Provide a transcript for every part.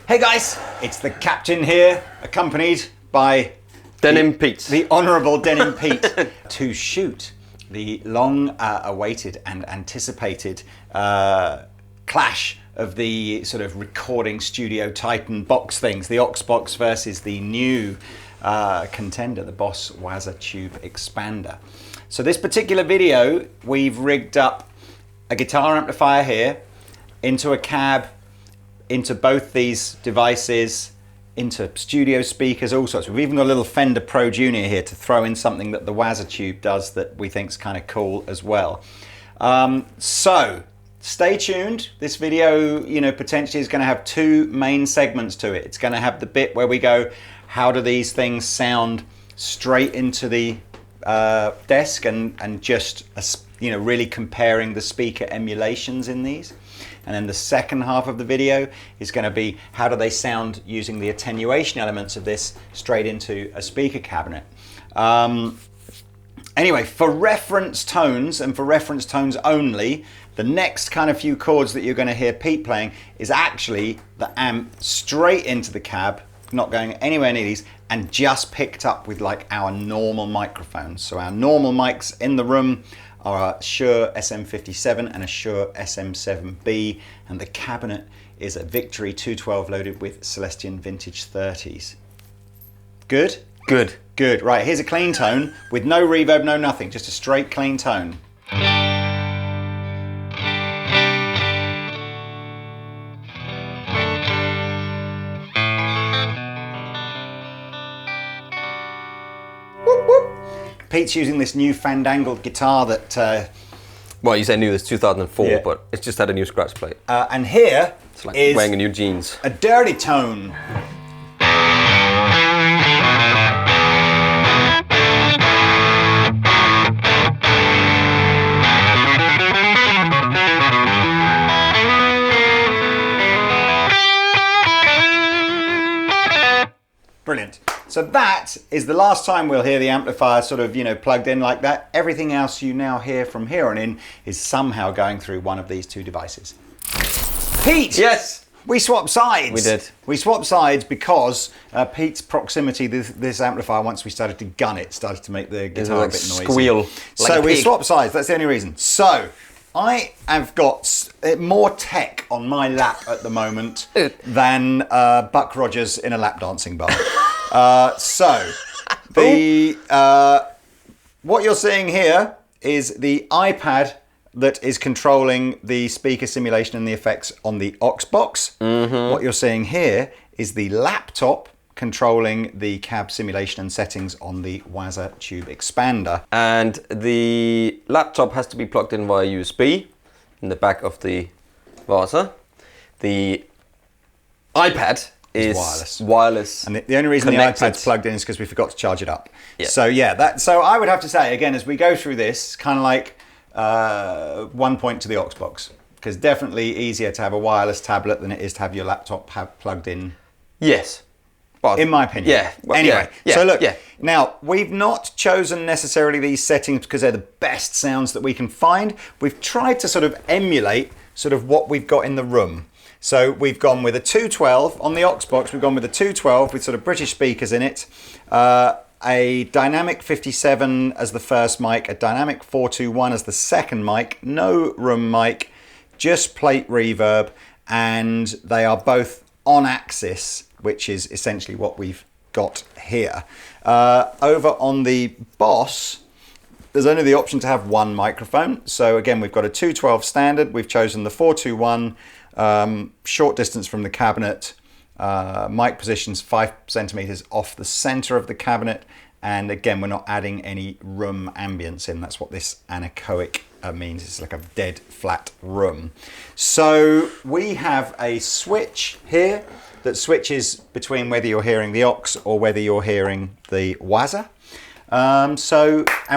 Hey guys, it's the Captain here, accompanied by Denim Pete. The Honourable Denim Pete, to shoot the long-awaited and anticipated clash of the sort of recording studio titan box things, the Ox Box versus the new contender, the Boss Waza Tube Expander. So this particular video, we've rigged up a guitar amplifier here into a cab, into both these devices, into studio speakers, all sorts. We've even got a little Fender Pro Junior here to throw in something that the Waza Tube does that we think is kind of cool as well. So stay tuned. This video, potentially is going to have two main segments to it. It's going to have the bit where we go, how do these things sound straight into the desk, and just really comparing the speaker emulations in these. And then the second half of the video is going to be how do they sound using the attenuation elements of this straight into a speaker cabinet. Anyway, for reference tones and for reference tones only, the next kind of few chords that you're going to hear Pete playing is actually the amp straight into the cab, not going anywhere near these, and just picked up with like our normal microphones. So our normal mics in the room are a Shure SM57 and a Shure SM7B, and the cabinet is a Victory 212 loaded with Celestion Vintage 30s. Good? Good. Good. Right, here's a clean tone with no reverb, no nothing, just a straight clean tone. Pete's using this new fandangled guitar that... well, you say new, it's 2004, yeah. But it's just had a new scratch plate. And here It's like is wearing a new jeans. a dirty tone. Brilliant. So that is the last time we'll hear the amplifier sort of, plugged in like that. Everything else you now hear from here on in is somehow going through one of these two devices. Pete! Yes! We swapped sides. We did. We swapped sides because Pete's proximity to this amplifier, once we started to gun it, started to make the guitar a bit noisy. Squeal. So we swapped sides, that's the only reason. So I have got more tech on my lap at the moment than Buck Rogers in a lap dancing bar. What you're seeing here is the iPad that is controlling the speaker simulation and the effects on the Ox Box. Mm-hmm. What you're seeing here is the laptop controlling the cab simulation and settings on the Waza Tube Expander. And the laptop has to be plugged in via USB in the back of the Waza. The iPad is wireless. And the only reason connected. the iPad's plugged in is because we forgot to charge it up. Yeah. So I would have to say, again, as we go through this, kind of like 1 point to the Ox Box, because definitely easier to have a wireless tablet than it is to have your laptop plugged in. Yes. Well, in my opinion. Yeah. Well, anyway, yeah, so look, yeah. Now we've not chosen necessarily these settings because they're the best sounds that we can find. We've tried to sort of emulate sort of what we've got in the room. So we've gone with a 212 on the Ox Box. We've gone with a 212 with sort of British speakers in it. A dynamic 57 as the first mic, a dynamic 421 as the second mic, no room mic, just plate reverb, and they are both on axis, which is essentially what we've got here. Over on the Boss, there's only the option to have one microphone. So again, we've got a 212 standard. We've chosen the 421, short distance from the cabinet, mic positions 5 centimeters off the center of the cabinet. And again, we're not adding any room ambience in. That's what this anechoic means. It's like a dead flat room. So we have a switch here that switches between whether you're hearing the Ox or whether you're hearing the Waza. And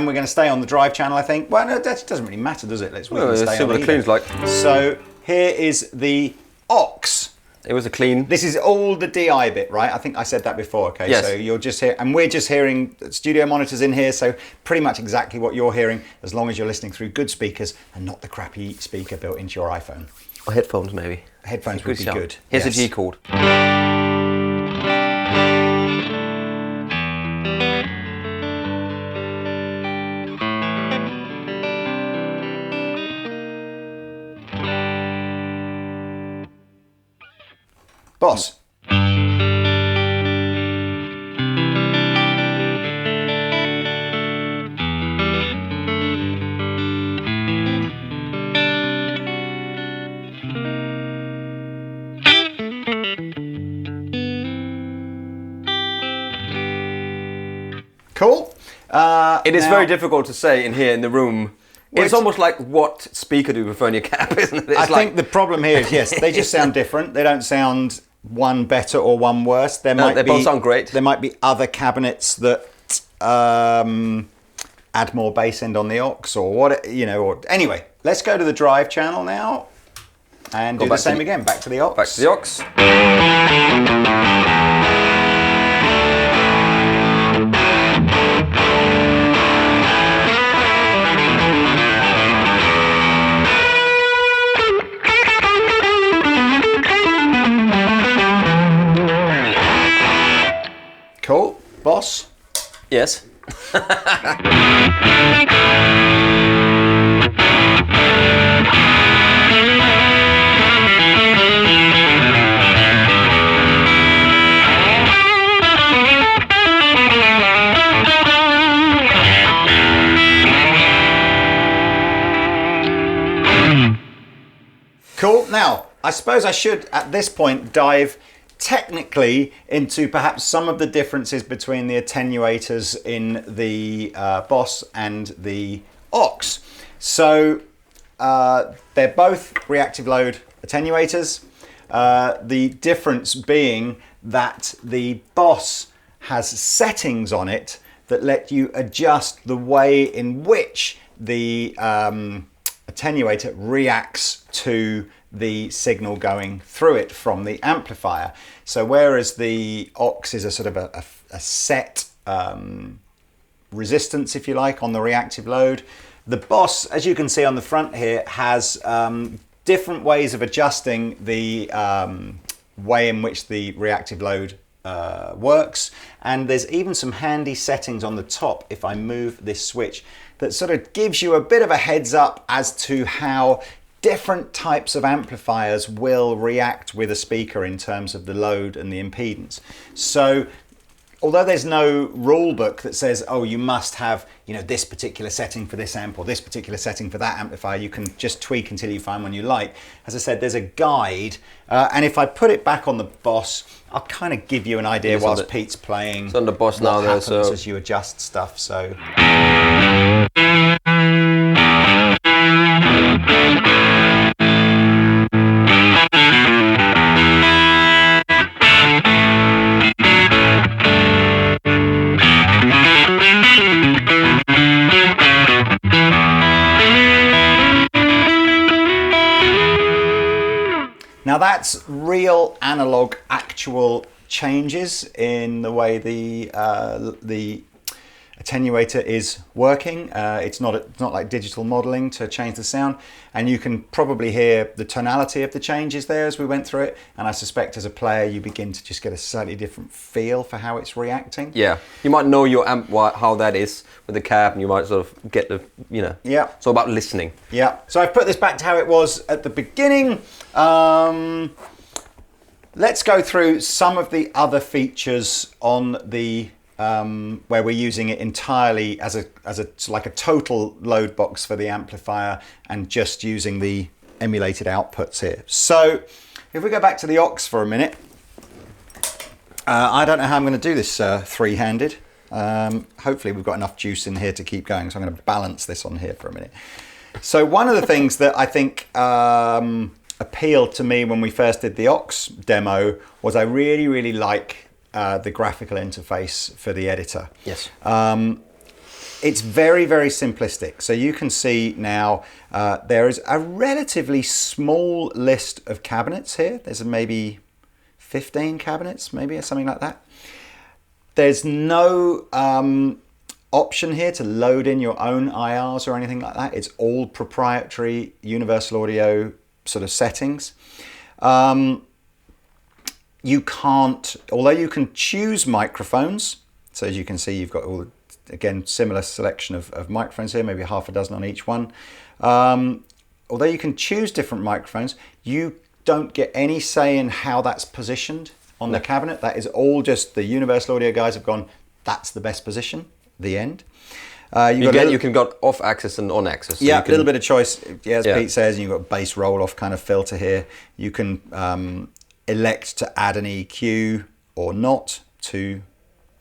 we're going to stay on the drive channel, I think. Well, no, that doesn't really matter, does it? Let's see what the clean's like. So here is the Ox. It was a clean. This is all the DI bit, right? I think I said that before, okay? Yes. So you're just here, and we're just hearing studio monitors in here, so pretty much exactly what you're hearing, as long as you're listening through good speakers and not the crappy speaker built into your iPhone. Or headphones, maybe. Headphones would be sound. good. Here's yes. a G chord. Boss. Cool. It is very difficult to say in here in the room. It's almost like what speaker do you prefer in your cab, isn't it? I think the problem here is, yes, they just sound different. They don't sound one better or one worse. They both sound great. There might be other cabinets that add more bass end on the aux or what, or anyway, let's go to the drive channel now and do the same again. Back to the aux. Back to the aux. Cool. Boss? Yes. Cool. Now, I suppose I should, at this point, dive technically into perhaps some of the differences between the attenuators in the Boss and the aux. So they're both reactive load attenuators. The difference being that the Boss has settings on it that let you adjust the way in which the attenuator reacts to the signal going through it from the amplifier. So whereas the aux is a sort of a set resistance, if you like, on the reactive load, the Boss, as you can see on the front here, has different ways of adjusting the way in which the reactive load works, and there's even some handy settings on the top if I move this switch that sort of gives you a bit of a heads up as to how different types of amplifiers will react with a speaker in terms of the load and the impedance. So although there's no rule book that says, oh, you must have, this particular setting for this amp or this particular setting for that amplifier, you can just tweak until you find one you like. As I said, there's a guide, and if I put it back on the Boss, I'll kind of give you an idea whilst Pete's playing. It's on the Boss now, happens though, so as you adjust stuff. So. Now that's real analog actual changes in the way the attenuator is working. It's not like digital modeling to change the sound, and you can probably hear the tonality of the changes there as we went through it, and I suspect as a player you begin to just get a slightly different feel for how it's reacting. Yeah, you might know your amp, how that is with the cab, and you might sort of get the, Yeah. It's all about listening. Yeah, so I've put this back to how it was at the beginning. Let's go through some of the other features on the where we're using it entirely as a like a total load box for the amplifier and just using the emulated outputs here. So if we go back to the aux for a minute, I don't know how I'm going to do this three-handed. Hopefully we've got enough juice in here to keep going, so I'm going to balance this on here for a minute. So one of the things that I think appealed to me when we first did the aux demo was I really like the graphical interface for the editor. Yes. It's very simplistic. So you can see now there is a relatively small list of cabinets here. There's maybe 15 cabinets, maybe, or something like that. There's no option here to load in your own IRs or anything like that. It's all proprietary Universal Audio sort of settings. You can't, although you can choose microphones, so as you can see, you've got all, again, similar selection of microphones here, maybe half a dozen on each one. Although you can choose different microphones, you don't get any say in how that's positioned on the cabinet. That is all just the Universal Audio guys have gone, that's the best position, the end. You can got off axis and on axis. So yeah, a little bit of choice, as Pete says, and you've got a bass roll-off kind of filter here. You can elect to add an EQ or not to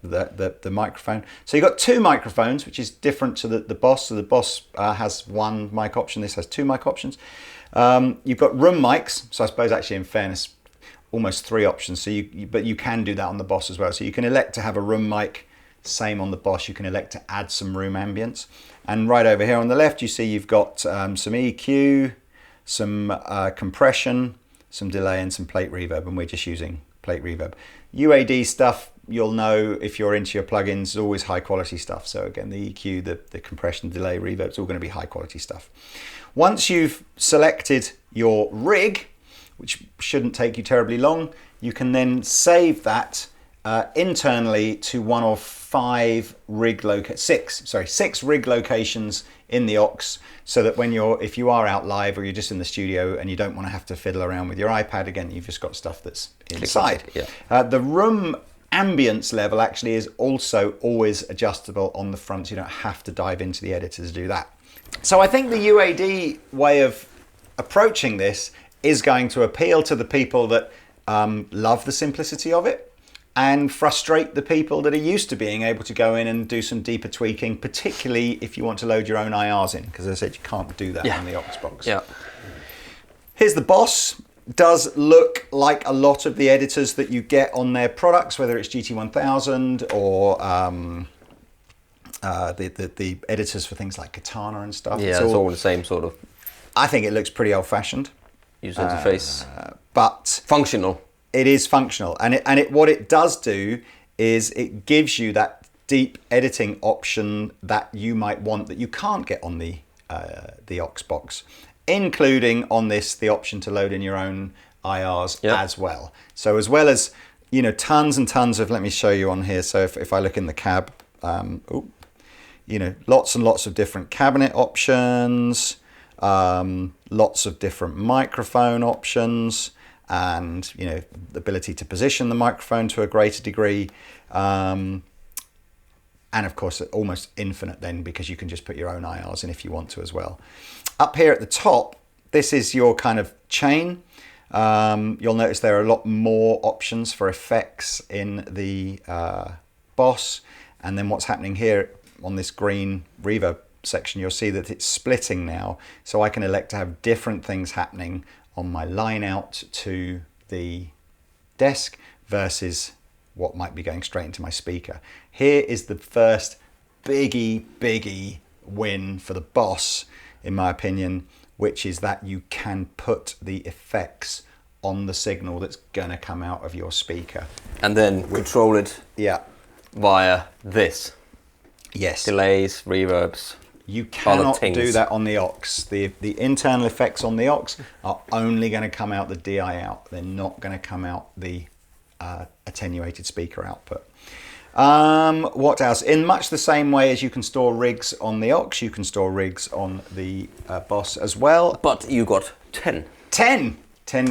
the microphone. So you've got two microphones, which is different to the Boss. So the Boss has one mic option, this has two mic options. You've got room mics, so I suppose actually in fairness, almost three options. So but you can do that on the Boss as well. So you can elect to have a room mic. Same on the Boss, you can elect to add some room ambience. And right over here on the left, you see you've got some EQ, some compression, some delay and some plate reverb, and we're just using plate reverb. UAD stuff, you'll know if you're into your plugins, is always high quality stuff. So again, the EQ, the compression, delay, reverb, it's all going to be high quality stuff. Once you've selected your rig, which shouldn't take you terribly long, you can then save that internally to one of six rig locations in the aux, so that if you are out live or you're just in the studio and you don't want to have to fiddle around with your iPad, again, you've just got stuff that's inside. The room ambience level actually is also always adjustable on the front, so you don't have to dive into the editor to do that. So I think the UAD way of approaching this is going to appeal to the people that love the simplicity of it, and frustrate the people that are used to being able to go in and do some deeper tweaking, particularly if you want to load your own IRs in, because as I said, you can't do that on the aux box. Yeah. Here's the Boss. Does look like a lot of the editors that you get on their products, whether it's GT1000 or the editors for things like Katana and stuff. Yeah, it's all the same sort of. I think it looks pretty old-fashioned. User interface. But functional. It is functional, and what it does do is it gives you that deep editing option that you might want that you can't get on the aux box, including on this the option to load in your own IRs as well. So as well as tons and tons of, let me show you on here. So if I look in the cab, lots and lots of different cabinet options, lots of different microphone options. And the ability to position the microphone to a greater degree, and of course almost infinite then, because you can just put your own IRs in if you want to as well. Up here at the top, this is your kind of chain. You'll notice there are a lot more options for effects in the Boss, and then what's happening here on this green reverb section, you'll see that it's splitting now, so I can elect to have different things happening on my line out to the desk versus what might be going straight into my speaker. Here is the first biggie win for the Boss, in my opinion, which is that you can put the effects on the signal that's going to come out of your speaker. And then control it via this. Yes. Delays, reverbs. You cannot do that on the aux. The internal effects on the aux are only going to come out the DI out. They're not going to come out the attenuated speaker output. What else? In much the same way as you can store rigs on the aux, you can store rigs on the Boss as well. But you got 10. 10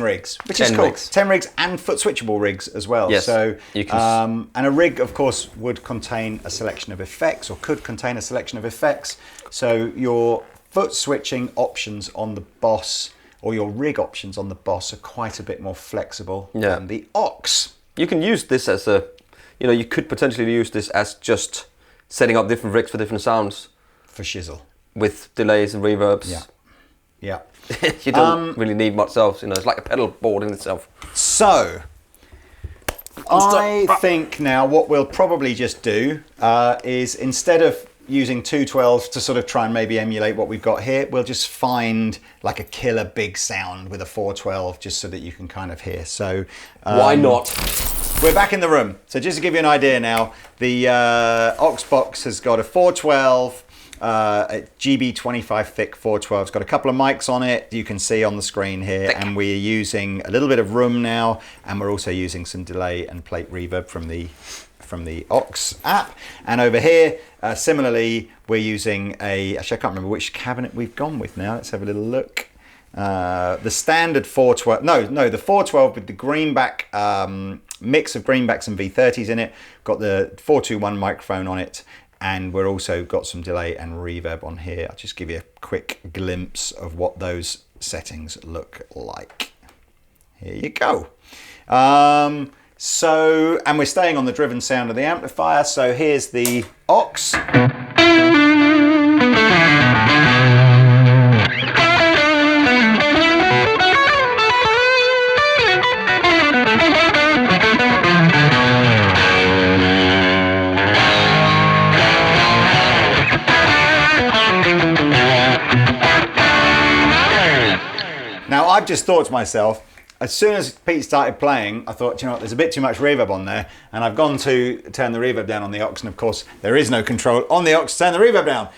rigs, which is cool. 10 rigs and foot switchable rigs as well. Yes, so, you can and a rig, of course, would contain a selection of effects, or could contain a selection of effects. So your foot switching options on the Boss, or your rig options on the Boss, are quite a bit more flexible than the aux. You can use this as you could potentially use this as just setting up different rigs for different sounds. For shizzle. With delays and reverbs. Yeah. You don't really need much else, it's like a pedal board in itself. So, I think now what we'll probably just do is, instead of using 212s to sort of try and maybe emulate what we've got here, we'll just find like a killer big sound with a 412 just so that you can kind of hear. So why not? We're back in the room. So just to give you an idea now, the aux box has got a 412, GB25 thick 412. It's got a couple of mics on it. You can see on the screen here, and we're using a little bit of room now, and we're also using some delay and plate reverb from the Aux app. And over here, similarly, we're using actually I can't remember which cabinet we've gone with now. Let's have a little look. The standard 412, no, the 412 with the greenback, mix of greenbacks and V30s in it. Got the 421 microphone on it. And we're also got some delay and reverb on here. I'll just give you a quick glimpse of what those settings look like. Here you go. And we're staying on the driven sound of the amplifier. So here's the Aux. Now, I've just thought to myself, as soon as Pete started playing, I thought, you know what, there's a bit too much reverb on there. And I've gone to turn the reverb down on the Aux. And of course, there is no control on the Aux to turn the reverb down.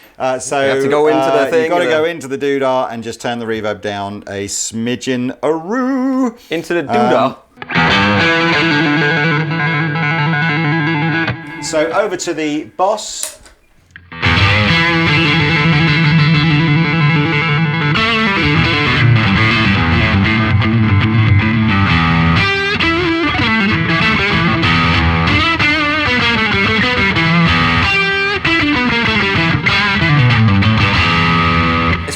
So you have to go into the thing. You've got to go into the doodah and just turn the reverb down a smidgen-a-roo. Into the doodah. So over to the Boss.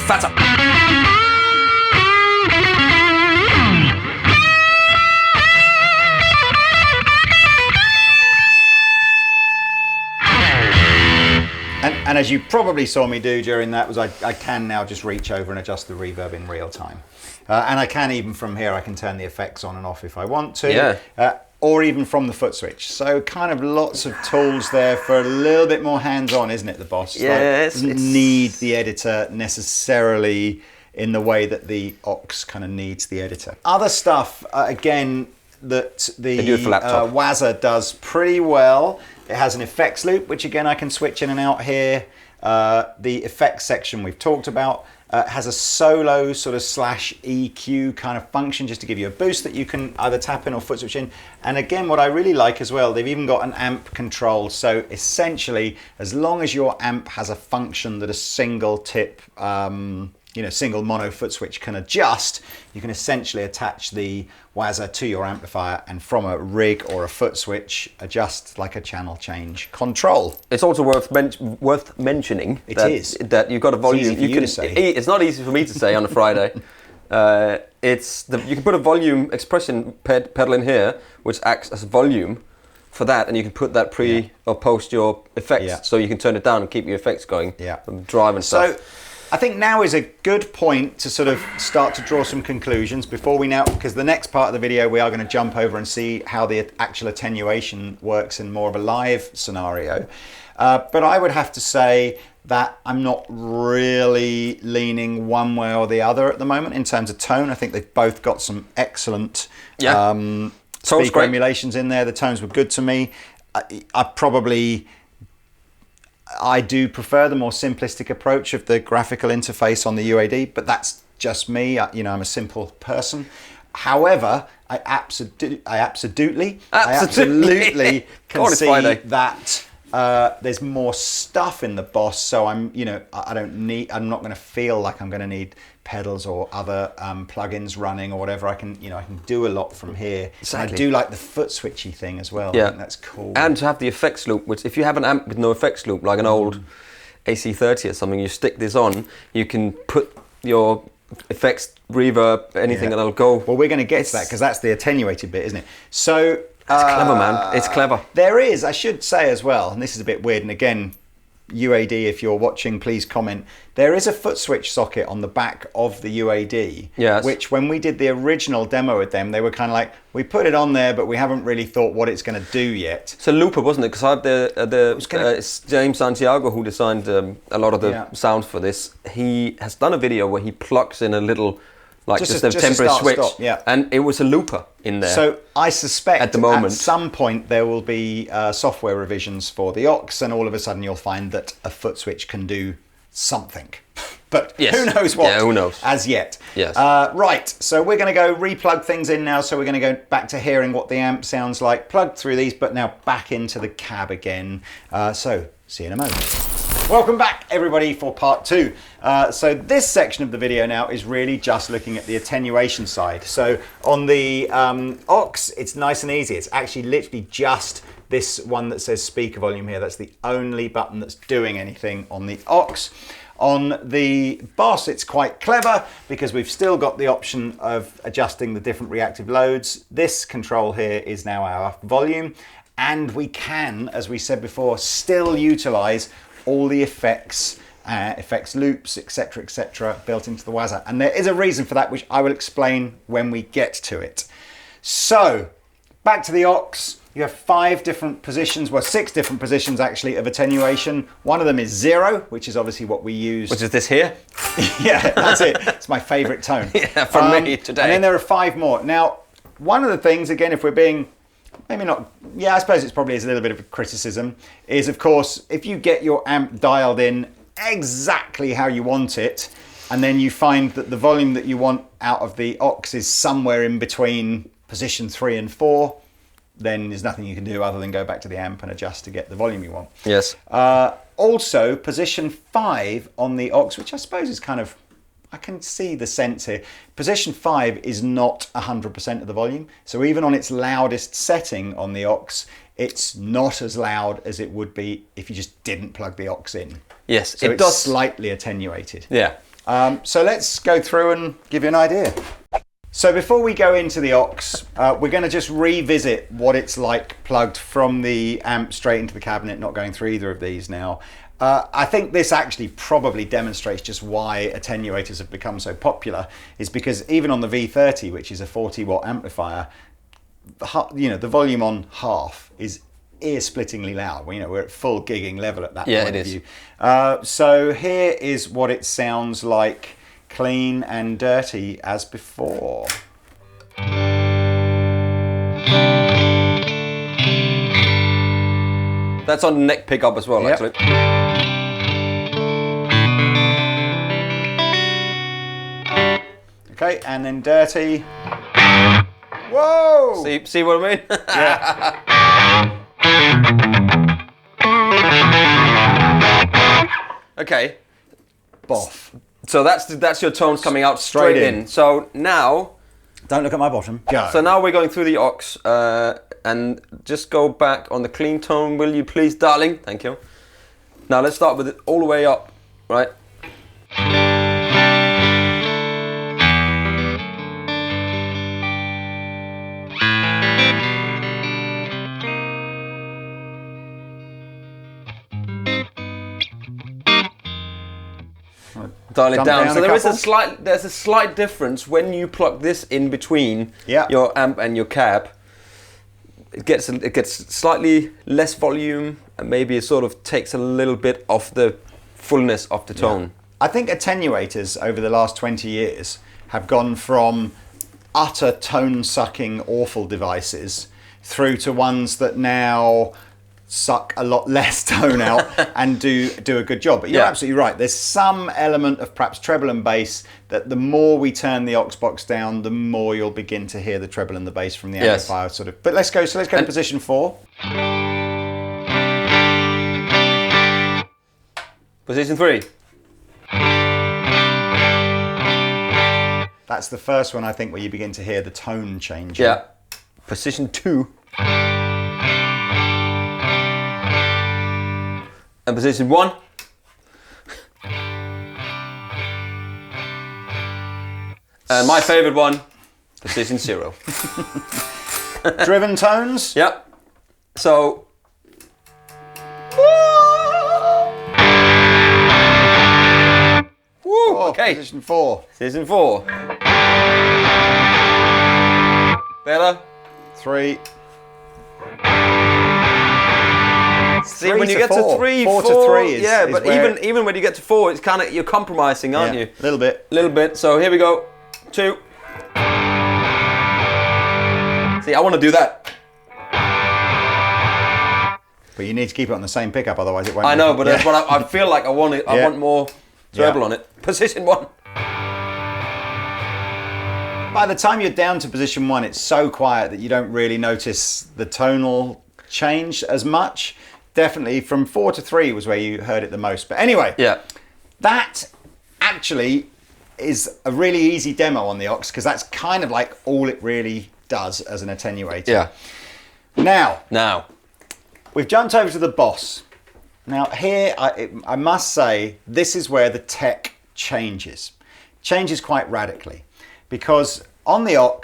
Fatter. And as you probably saw me do during that was I can now just reach over and adjust the reverb in real time. And I can even from here, I can turn the effects on and off if I want to. Yeah. Or even from the foot switch. So kind of lots of tools there for a little bit more hands-on, isn't it, the Boss? Yeah, like, doesn't need the editor necessarily in the way that the Aux kind of needs the editor. Other stuff, again, that the Waza does pretty well. It has an effects loop, which again I can switch in and out here. The effects section we've talked about. Has a solo sort of /EQ kind of function just to give you a boost that you can either tap in or foot switch in. And again, what I really like as well, they've even got an amp control. So essentially, as long as your amp has a function that a single tip, single mono foot switch can adjust, you can essentially attach the Waza to your amplifier and from a rig or a foot switch adjust like a channel change control. It's also worth mentioning that you've got a volume. It's easy for you to say. It's not easy for me to say on a Friday. You can put a volume expression pedal in here, which acts as a volume for that, and you can put that or post your effects, so you can turn it down and keep your effects going. Yeah, drive and stuff. So I think now is a good point to sort of start to draw some conclusions before we because the next part of the video we are going to jump over and see how the actual attenuation works in more of a live scenario. But I would have to say that I'm not really leaning one way or the other at the moment in terms of tone. I think they've both got some excellent speaker emulations in there. The tones were good to me. I do prefer the more simplistic approach of the graphical interface on the UAD, but that's just me. I'm a simple person. However, I absolutely can see that there's more stuff in the Boss. So I'm not going to feel like I'm going to need pedals or other plugins running or whatever. I can do a lot from here. Exactly. I do like the foot switchy thing as well. Yeah. I think that's cool. And to have the effects loop, which if you have an amp with no effects loop, like an old AC30 or something, you stick this on, you can put your effects, reverb, anything, and it'll go. Well, we're going to get to that because that's the attenuated bit, isn't it? So it's clever, man. It's clever. There is, I should say as well, and this is a bit weird, and again, UAD, if you're watching, please comment. There is a foot switch socket on the back of the UAD, which when we did the original demo with them, they were kind of like, we put it on there, but we haven't really thought what it's going to do yet. It's a looper, wasn't it? Because I have it's James Santiago who designed a lot of the sounds for this. He has done a video where he plugs in a little, just a temporary switch, and it was a looper in there. So I suspect at some point there will be software revisions for the Aux, and all of a sudden you'll find that a foot switch can do something. But yes. who knows what? Yeah, who knows? As yet. Yes. Right, so we're going to go replug things in now. So we're going to go back to hearing what the amp sounds like. Plugged through these, but now back into the cab again. So see you in a moment. Welcome back, everybody, for part 2. So this section of the video now is really just looking at the attenuation side. So on the aux, it's nice and easy. It's actually literally just this one that says speaker volume here. That's the only button that's doing anything on the aux. On the Boss, it's quite clever because we've still got the option of adjusting the different reactive loads. This control here is now our volume, and we can, as we said before, still utilize all the effects, effects loops, etc., built into the Waza. And there is a reason for that, which I will explain when we get to it. So, back to the aux. You have 5 different positions, well 6 different positions actually of attenuation. One of them is 0, which is obviously what we use. Which is this here? Yeah, that's it. It's my favourite tone. Yeah, for me today. And then there are 5 more. Now, one of the things, again, if we're being, maybe not, yeah, I suppose it's probably is a little bit of a criticism, is of course, if you get your amp dialed in exactly how you want it, and then you find that the volume that you want out of the aux is somewhere in between position 3 and 4, then there's nothing you can do other than go back to the amp and adjust to get the volume you want. Yes. Also, position 5 on the aux, which I suppose is kind of, I can see the sense here. Position 5 is not 100% of the volume. So even on its loudest setting on the aux, it's not as loud as it would be if you just didn't plug the aux in. Yes, so it it's does. Slightly attenuated. Yeah. So let's go through and give you an idea. So before we go into the aux, we're going to just revisit what it's like plugged from the amp straight into the cabinet, not going through either of these now. I think this actually probably demonstrates just why attenuators have become so popular, is because even on the V30, which is a 40-watt amplifier, you know, the volume on half is ear-splittingly loud. You know, we're at full gigging level at that point of view. So here is what it sounds like, clean and dirty as before. That's on neck pickup as well, Yep. actually. Okay, and then dirty. Whoa! See what I mean? Yeah. Okay. Boff. So that's your tones coming out straight in. So now, Don't look at my bottom. Go. so now we're going through the aux, and just go back on the clean tone, will you please, darling? Thank you. Now let's start with it all the way up, right? Dial it Jump down. down So a there's couple. a slight difference when you plug this in between Yeah. your amp and your cab. It gets slightly less volume, and maybe it sort of takes a little bit of the fullness of the tone. I think attenuators over the last 20 years have gone from utter tone-sucking awful devices through to ones that now suck a lot less tone out and do a good job. But you're Yeah. absolutely right. There's some element of perhaps treble and bass that the more we turn the aux box down, the more you'll begin to hear the treble and the bass from the Yes. amplifier sort of. But let's go to position 4. Position 3. That's the first one, I think, where you begin to hear the tone change. Yeah. Position 2. And position 1. And my favorite one, position 0. Driven tones. Yep. So. Woo! Okay. Position 4. Position 4. Better. 3. See, when you get to 3, 4 to 3 is, yeah, is but where even when you get to 4, it's kind of, you're compromising, aren't you? A little bit. A little bit. So here we go. 2. See, I want to do that. But you need to keep it on the same pickup, otherwise it won't. I know, work. but that's what I feel like. I want it. I want more. treble on it. Position 1. By the time you're down to position 1, it's so quiet that you don't really notice the tonal change as much. Definitely from 4 to 3 was where you heard it the most. But anyway, that actually is a really easy demo on the aux, because that's kind of like all it really does as an attenuator. Yeah. Now, we've jumped over to the Boss. Now here, I must say, this is where the tech changes quite radically. Because on the aux,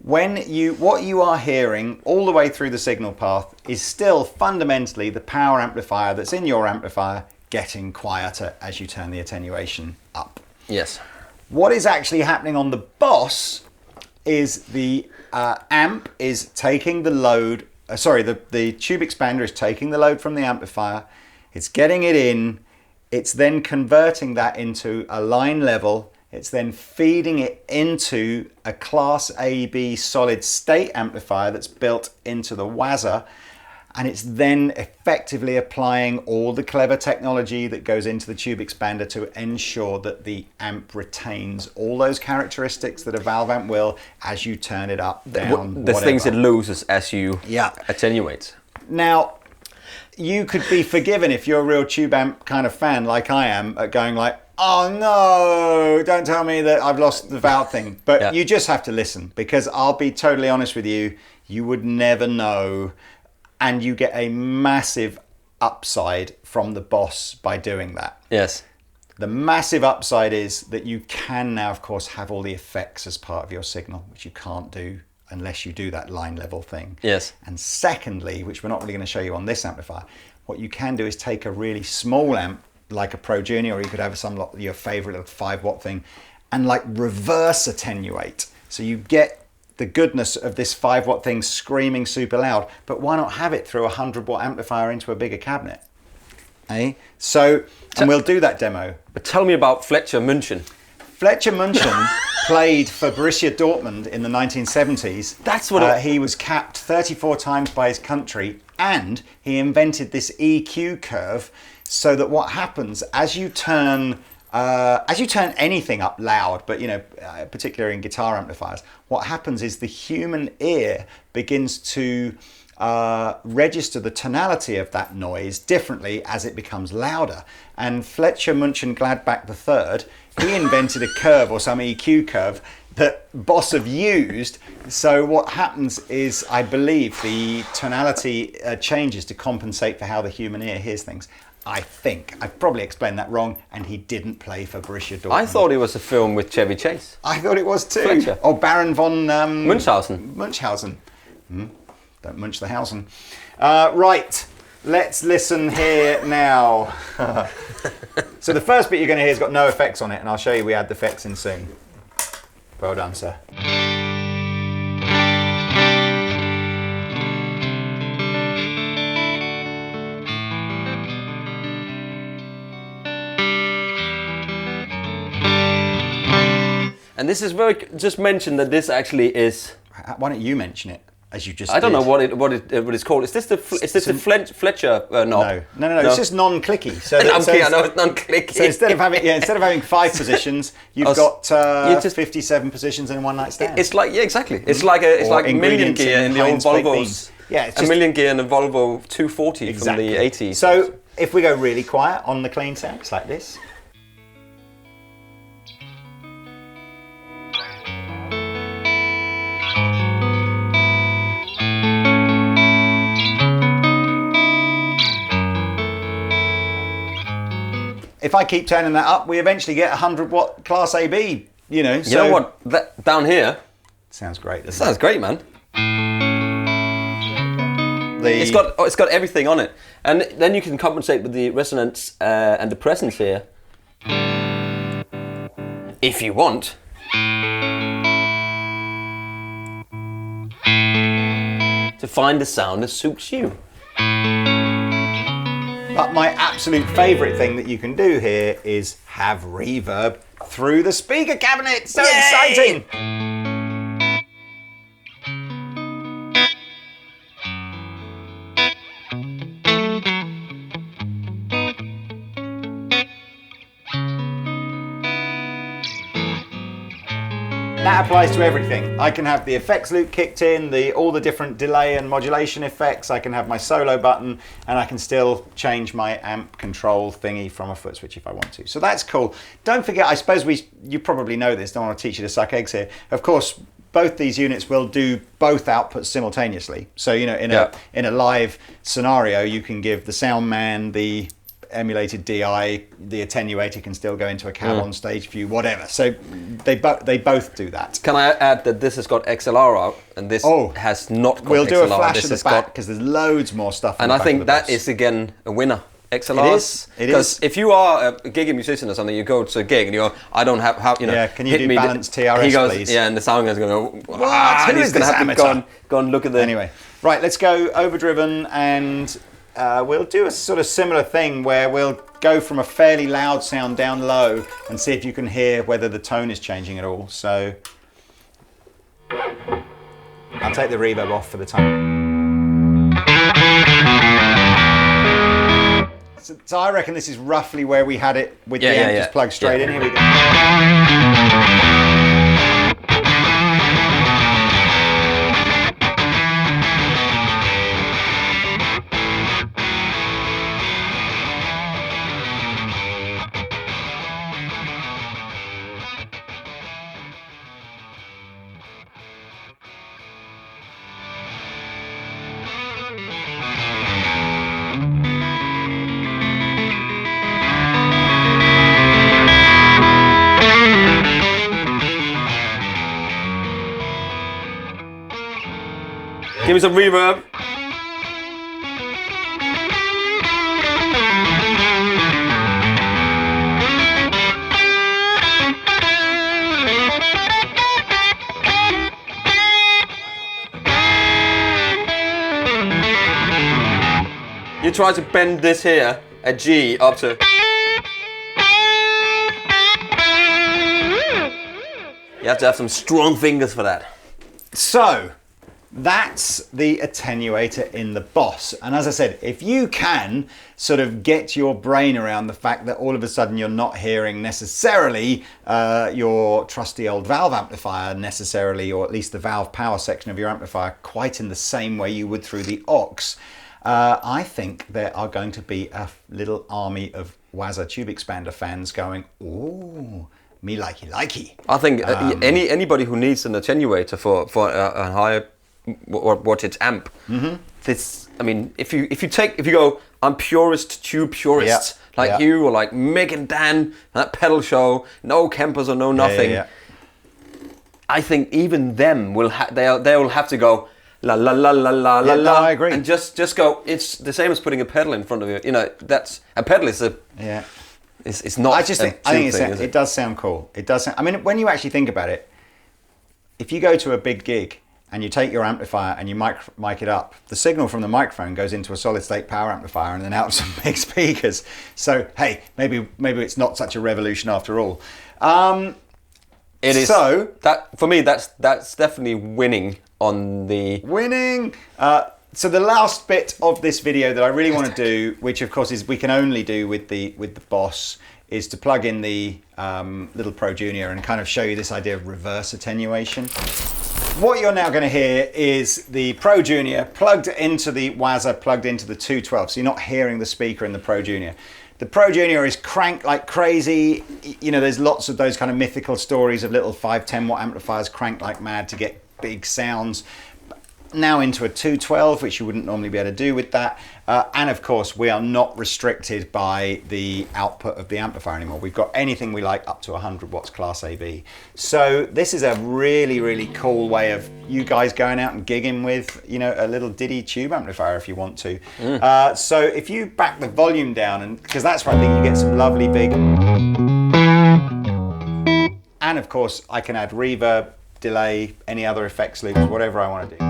what you are hearing all the way through the signal path is still fundamentally the power amplifier that's in your amplifier getting quieter as you turn the attenuation up. Yes. What is actually happening on the Boss is the amp is taking the load, the tube expander is taking the load from the amplifier, it's getting it in, it's then converting that into a line level. It's then feeding it into a Class AB solid state amplifier that's built into the Waza, and it's then effectively applying all the clever technology that goes into the tube expander to ensure that the amp retains all those characteristics that a valve amp will as you turn it up, down, the things it loses as you attenuate. Now, you could be forgiven if you're a real tube amp kind of fan like I am at going like, oh no, don't tell me that I've lost the valve thing. But you just have to listen, because I'll be totally honest with you, you would never know, and you get a massive upside from the Boss by doing that. Yes. The massive upside is that you can now, of course, have all the effects as part of your signal, which you can't do unless you do that line level thing. Yes. And secondly, which we're not really going to show you on this amplifier, what you can do is take a really small amp, like a Pro Junior, or you could have your favorite little 5-watt thing, and like reverse attenuate. So you get the goodness of this 5-watt thing screaming super loud, but why not have it through a 100-watt amplifier into a bigger cabinet? So, and we'll do that demo. But tell me about Fletcher München. Fletcher München played for Borussia Dortmund in the 1970s. That's what he was capped 34 times by his country, and he invented this EQ curve, so that what happens as you turn anything up loud, but particularly in guitar amplifiers, what happens is the human ear begins to register the tonality of that noise differently as it becomes louder. And Fletcher München Gladbach III, he invented a curve, or some EQ curve, that Boss have used. So what happens is, I believe, the tonality changes to compensate for how the human ear hears things. I think. I've probably explained that wrong, and he didn't play for Borussia Dortmund. I thought it was a film with Chevy Chase. I thought it was too. Fletcher. Oh, Baron von... Munchausen. Munchausen. Don't munch the Hausen. Right, let's listen here now. So the first bit you're going to hear has got no effects on it, and I'll show you we add the effects in soon. Well done, sir. And this is just mention that this actually is... Why don't you mention it, as you just I don't did. know what it's called. Is this the Fletcher knob? No. It's just non-clicky. So I know it's non-clicky. So instead of having 5 positions, you've got 57 positions in a one-night stand. It's like exactly. It's like a million gear in the old Volvos. Yeah, it's a million gear in a Volvo 240 from the 80s. So if we go really quiet on the clean sound, it's like this. If I keep turning that up, we eventually get 100-watt Class AB, You know what? That down here sounds great. Sounds great, man. It's got everything on it, and then you can compensate with the resonance and the presence here, if you want. To find the sound that suits you. But my absolute favourite thing that you can do here is have reverb through the speaker cabinet. So exciting! that applies to everything. I can have the effects loop kicked in, all the different delay and modulation effects. I can have my solo button, and I can still change my amp control thingy from a foot switch if I want to. So that's cool. Don't forget, I suppose you probably know this, don't want to teach you to suck eggs here. Of course, both these units will do both outputs simultaneously. So, you know, in a live scenario, you can give the sound man the emulated DI, the attenuator can still go into a cab on stage view, whatever. So they both do that. Can I add that this has got XLR out and this has not got XLR? We'll do a flash of the back because there's loads more stuff. And I think that is again a winner. XLR. It is. Because if you are a gigging musician or something, you go to a gig and you go, I don't have how you know. Yeah, can you do balanced TRS, he goes, please? Yeah, and the sound guy's going to go, what? Who is this amateur? Go and look at the. Anyway, right, let's go overdriven, and we'll do a sort of similar thing where we'll go from a fairly loud sound down low and see if you can hear whether the tone is changing at all. So I'll take the reverb off for the time. So I reckon this is roughly where we had it with the amp just plugged straight in. Here we go. Give me some reverb. You try to bend this here, a G, up to. You have to have some strong fingers for that. So, that's the attenuator in the Boss. And as I said, if you can sort of get your brain around the fact that all of a sudden you're not hearing necessarily your trusty old valve amplifier necessarily, or at least the valve power section of your amplifier quite in the same way you would through the aux, I think there are going to be a little army of Waza Tube Expander fans going, ooh, me likey. I think anybody who needs an attenuator for a higher wattage amp, this, I mean, if you go, I'm purist, tube purist, you, or like Mick and Dan, that pedal show, no Kempers or no nothing. I think even them will they will have to go la la la la la la la. I agree. And just go. It's the same as putting a pedal in front of you. You know, that's a pedal is a It's not. I think it does sound cool. It does. I mean, when you actually think about it, if you go to a big gig and you take your amplifier and you mic it up, the signal from the microphone goes into a solid state power amplifier and then out some big speakers. So hey, maybe it's not such a revolution after all. It is. So that for me, that's definitely winning on the winning. So the last bit of this video that I really want to do, which of course is we can only do with the Boss, is to plug in the little Pro Junior and kind of show you this idea of reverse attenuation. What you're now going to hear is the Pro Junior plugged into the Waza, plugged into the 212, so you're not hearing the speaker in the Pro Junior. The Pro Junior is cranked like crazy. You know, there's lots of those kind of mythical stories of little 5-10 watt amplifiers cranked like mad to get big sounds. Now into a 212, which you wouldn't normally be able to do with that. And of course, we are not restricted by the output of the amplifier anymore. We've got anything we like up to 100 watts class AB. So this is a really, really cool way of you guys going out and gigging with, you know, a little Diddy tube amplifier if you want to. So if you back the volume down, and because that's where I think you get some lovely big. And of course, I can add reverb, delay, any other effects loops, whatever I want to do.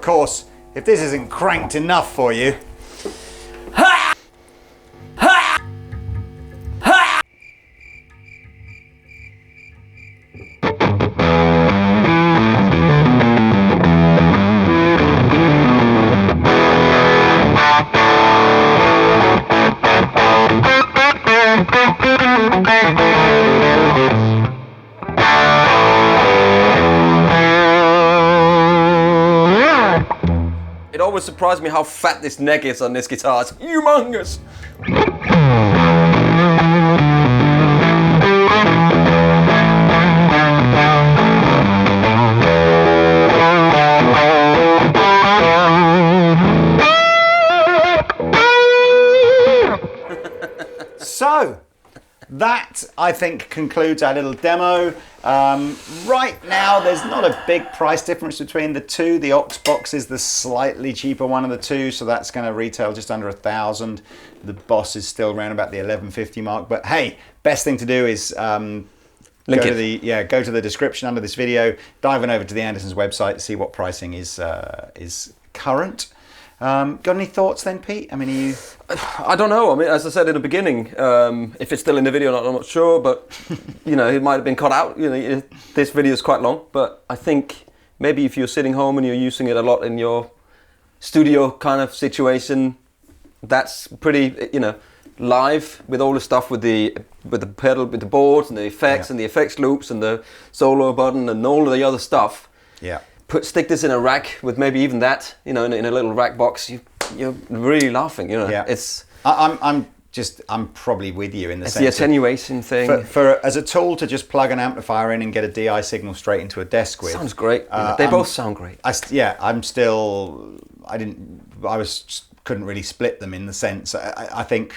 of course, if this isn't cranked enough for you. It always surprised me how fat this neck is on this guitar. It's humongous. So, that, I think, concludes our little demo. Right now, there's not a big price difference between the two. The Ox Box is the slightly cheaper one of the two, so that's going to retail just under $1,000. The Boss is still around about the $1,150 mark. But hey, best thing to do is go to the description under this video, dive on over to the Andertons website to see what pricing is current. Got any thoughts then, Pete? I mean, are you... I don't know. I mean, as I said in the beginning, if it's still in the video, I'm not sure, but you know, it might have been cut out. You know, this video is quite long, but I think maybe if you're sitting home and you're using it a lot in your studio kind of situation, that's pretty, you know, live with all the stuff with the pedal, with the boards and the effects and the effects loops and the solo button and all of the other stuff. Yeah. Stick this in a rack with maybe even that, you know, in a little rack box. You're really laughing, you know. Yeah. It's. I'm probably with you in the sense the attenuation thing. For as a tool to just plug an amplifier in and get a DI signal straight into a desk with. Sounds great. They both sound great. Couldn't really split them in the sense. I think,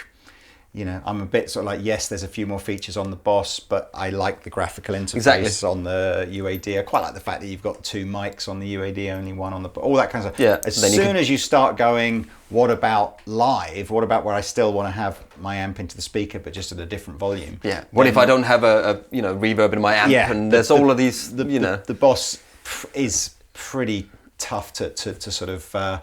you know, I'm a bit sort of like, yes, there's a few more features on the Boss, but I like the graphical interface on the UAD. I quite like the fact that you've got two mics on the UAD, only one on the, all that kind of stuff. Yeah. As soon as you start going, what about live? What about where I still want to have my amp into the speaker, but just at a different volume? Yeah. What if I don't have a reverb in my amp? Yeah, and there's all of these, The Boss is pretty tough to sort of,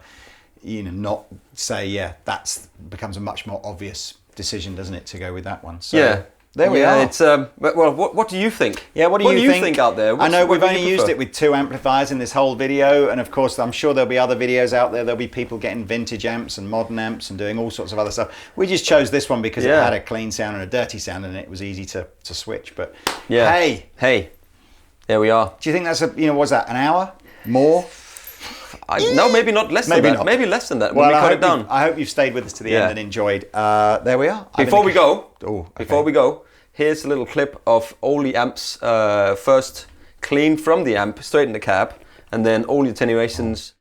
not say, that becomes a much more obvious decision, doesn't it, to go with that one? So yeah, there we are. It's well, what do you think? Yeah, what do you think out there? I know we've only used it with two amplifiers in this whole video, and of course I'm sure there'll be other videos out there. There'll be people getting vintage amps and modern amps and doing all sorts of other stuff. We just chose this one because it had a clean sound and a dirty sound, and it was easy to switch. But hey, there we are. Do you think that's what's that, an hour more? No, maybe not less than that. Not. Maybe less than that. Well, when we cut it down. I hope you've stayed with us to the end and enjoyed. There we are. Before we go, here's a little clip of all the amps first cleaned from the amp, straight in the cab, and then all the attenuations.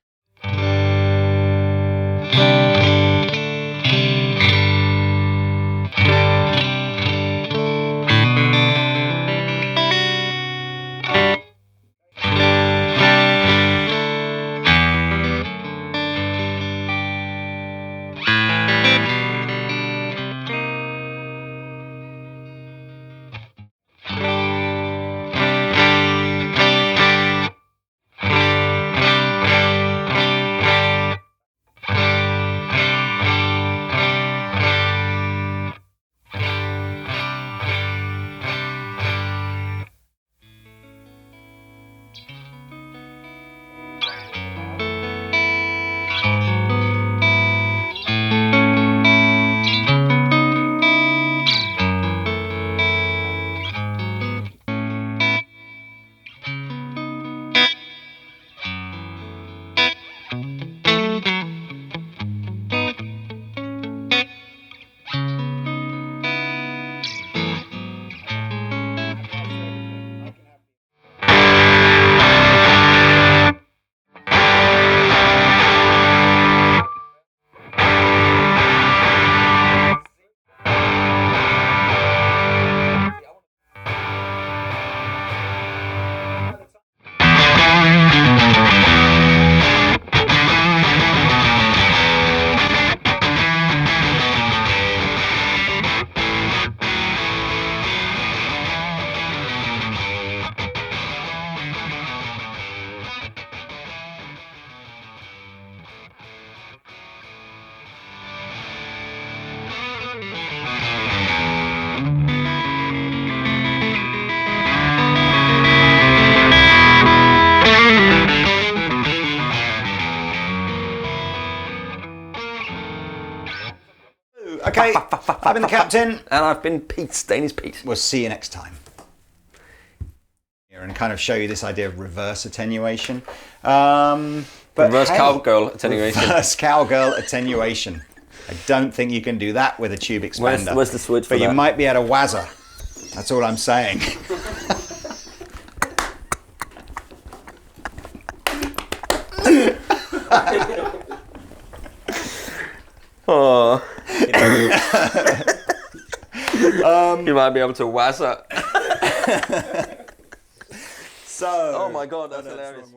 I've been the captain. And I've been Pete, Danish Pete. We'll see you next time. And kind of show you this idea of reverse attenuation. Reverse cowgirl attenuation. Reverse cowgirl attenuation. I don't think you can do that with a tube expander. Where's the switch for But that? you might be able to Waza. That's all I'm saying. Oh. You might be able to Waza. So. Oh my god, that's hilarious.